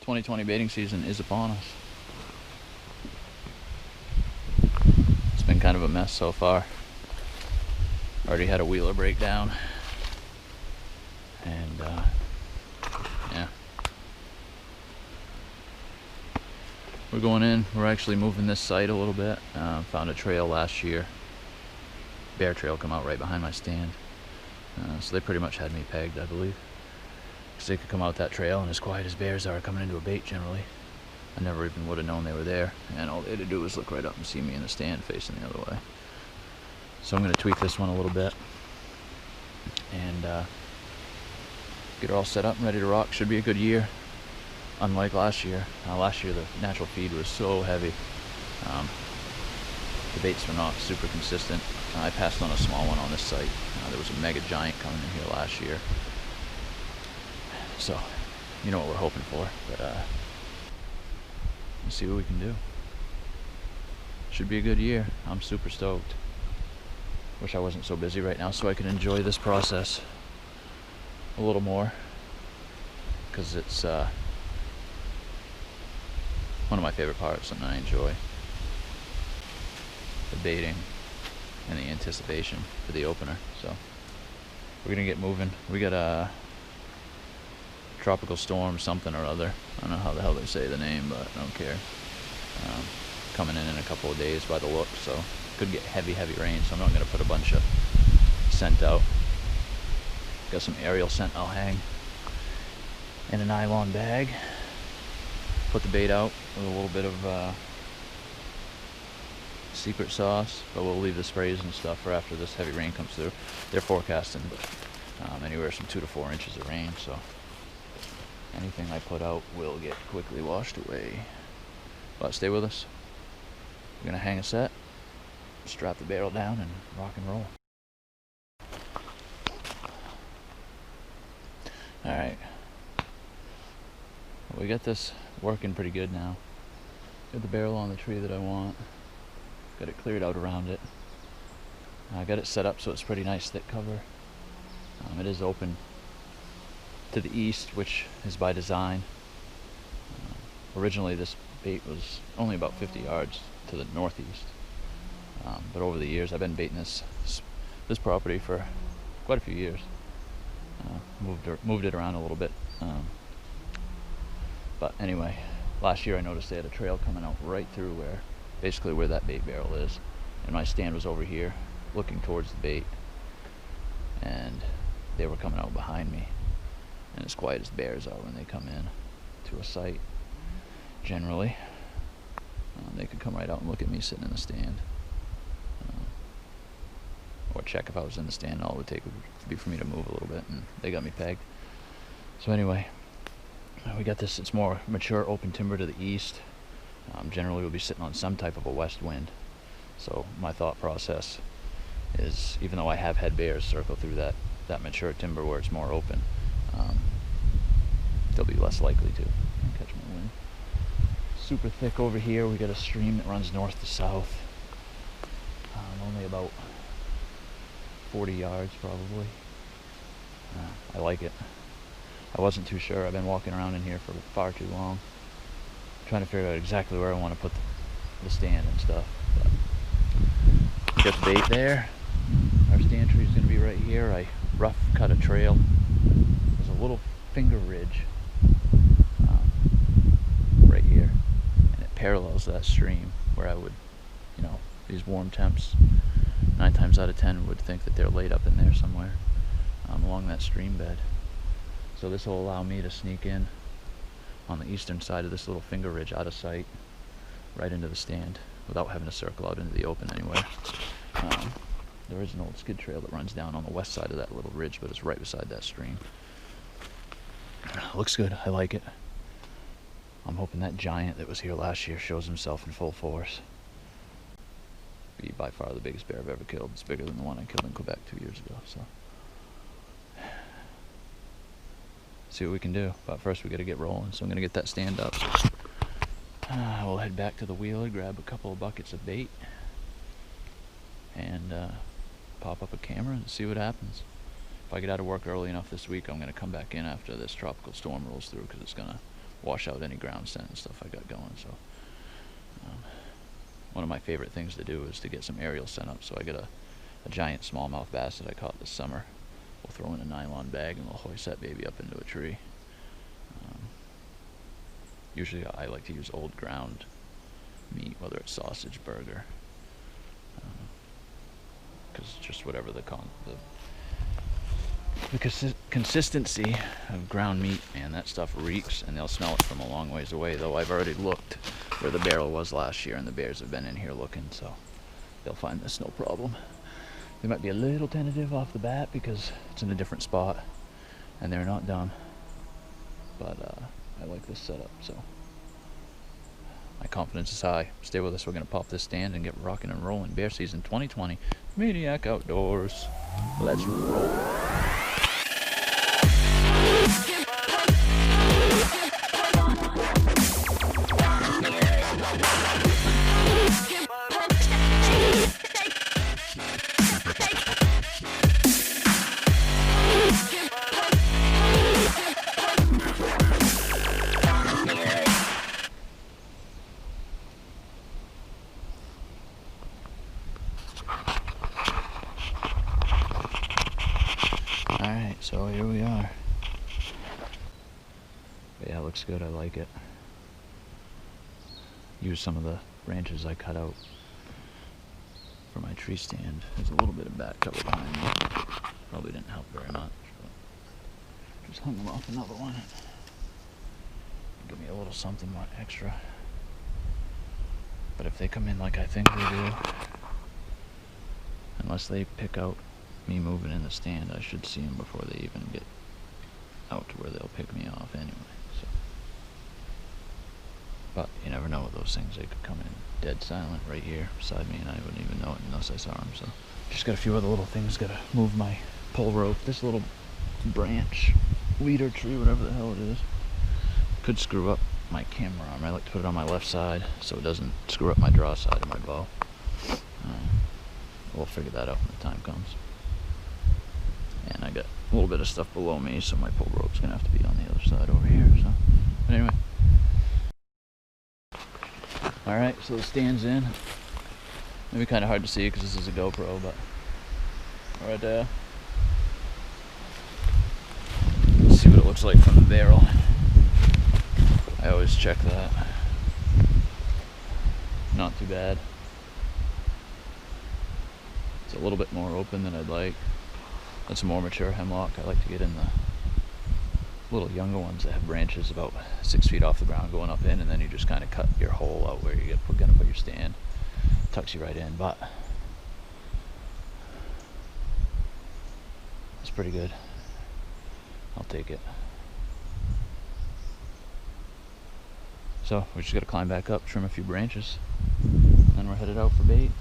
2020 baiting season is upon us. It's been kind of a mess so far. Already had a wheeler breakdown, and yeah, we're going in. We're actually moving this site a little bit. Found a trail last year, bear trail, come out right behind my stand. So they pretty much had me pegged, I believe, because they could come out that trail, and as quiet as bears are coming into a bait generally, I never even would have known they were there, and all they had to do was look right up and see me in the stand facing the other way. So I'm going to tweak this one a little bit and get it all set up and ready to rock. Should be a good year, unlike last year. Last year the natural feed was so heavy. The baits were not super consistent. I passed on a small one on this site. There was a mega giant coming in here last year. So, you know what we're hoping for, but let's see what we can do. Should be a good year. I'm super stoked. Wish I wasn't so busy right now so I could enjoy this process a little more, because it's one of my favorite parts, something I enjoy. The baiting and the anticipation for the opener. So we're gonna get moving. We got a tropical storm something or other. I don't know how the hell they say the name, but I don't care. Coming in a couple of days by the look, so could get heavy rain, so I'm not going to put a bunch of scent out. Got some aerial scent I'll hang in a nylon bag. Put the bait out with a little bit of secret sauce, but we'll leave the sprays and stuff for after this heavy rain comes through. They're forecasting anywhere from 2 to 4 inches of rain, so anything I put out will get quickly washed away. But stay with us. We're going to hang a set, strap the barrel down, and rock and roll. Alright, well, we got this working pretty good now. Got the barrel on the tree that I want. Got it cleared out around it. I got it set up so it's pretty nice thick cover. It is open to the east, which is by design. Originally this bait was only about 50 yards to the northeast. But over the years I've been baiting this property for quite a few years. Moved it around a little bit. But anyway, last year I noticed they had a trail coming out right through where that bait barrel is. And my stand was over here looking towards the bait. And they were coming out behind me. And as quiet as bears are when they come in to a site, generally, they could come right out and look at me sitting in the stand. Or check if I was in the stand. All it would take would be for me to move a little bit, and they got me pegged. So anyway, we got this. It's more mature open timber to the east. Generally we'll be sitting on some type of a west wind. So my thought process is, even though I have had bears circle through that mature timber where it's more open, they'll be less likely to catch my wind. Super thick over here. We got a stream that runs north to south. Only about 40 yards probably. I like it. I wasn't too sure. I've been walking around in here for far too long, trying to figure out exactly where I want to put the stand and stuff. But got the bait there. Our stand tree is going to be right here. I rough cut a trail. There's a little finger ridge right here, and it parallels that stream where I would, these warm temps, 9 times out of 10 would think that they're laid up in there somewhere along that stream bed. So this will allow me to sneak in on the eastern side of this little finger ridge out of sight right into the stand without having to circle out into the open anywhere. There is an old skid trail that runs down on the west side of that little ridge, but it's right beside that stream. Looks good. I like it. I'm hoping that giant that was here last year shows himself in full force. Be by far the biggest bear I've ever killed. It's bigger than the one I killed in Quebec 2 years ago. So see what we can do. But first we got to get rolling. So I'm going to get that stand up. We'll head back to the wheeler, grab a couple of buckets of bait, and pop up a camera and see what happens. If I get out of work early enough this week, I'm going to come back in after this tropical storm rolls through, because it's going to wash out any ground scent and stuff I got going. So one of my favorite things to do is to get some aerial scent up. So I got a giant smallmouth bass that I caught this summer. We'll throw in a nylon bag and we'll hoist that baby up into a tree. Usually I like to use old ground meat, whether it's sausage, burger, because just whatever the consistency of ground meat, man, that stuff reeks, and they'll smell it from a long ways away. Though I've already looked where the barrel was last year, and the bears have been in here looking, so they'll find this no problem. They might be a little tentative off the bat because it's in a different spot, and they're not dumb. But I like this setup, so my confidence is high. Stay with us. We're gonna pop this stand and get rocking and rolling. Bear season 2020, Maineiac Outdoors. Let's roll. Alright, so here we are. But yeah, it looks good. I like it. Use some of the branches I cut out for my tree stand. There's a little bit of back cover behind me. Probably didn't help very much, but just hung them off another one. Give me a little something more extra. But if they come in like I think they do, unless they pick out me moving in the stand, I should see them before they even get out to where they'll pick me off anyway. So, but you never know with those things. They could come in dead silent right here beside me and I wouldn't even know it unless I saw them. So just got a few other little things. Gotta move my pole rope. This little branch, leader tree, whatever the hell it is, could screw up my camera arm. I like to put it on my left side so it doesn't screw up my draw side of my bow. We'll figure that out when the time comes. And I got a little bit of stuff below me, so my pole rope's gonna have to be on the other side over here. So, but anyway. All right, so the stand's in. Maybe kind of hard to see because this is a GoPro, but right there. Let's see what it looks like from the barrel. I always check that. Not too bad. It's a little bit more open than I'd like. That's a more mature hemlock. I like to get in the little younger ones that have branches about 6 feet off the ground going up in, and then you just kind of cut your hole out where you're gonna put your stand. Tucks you right in, but it's pretty good. I'll take it. So we just gotta climb back up, trim a few branches, and then we're headed out for bait.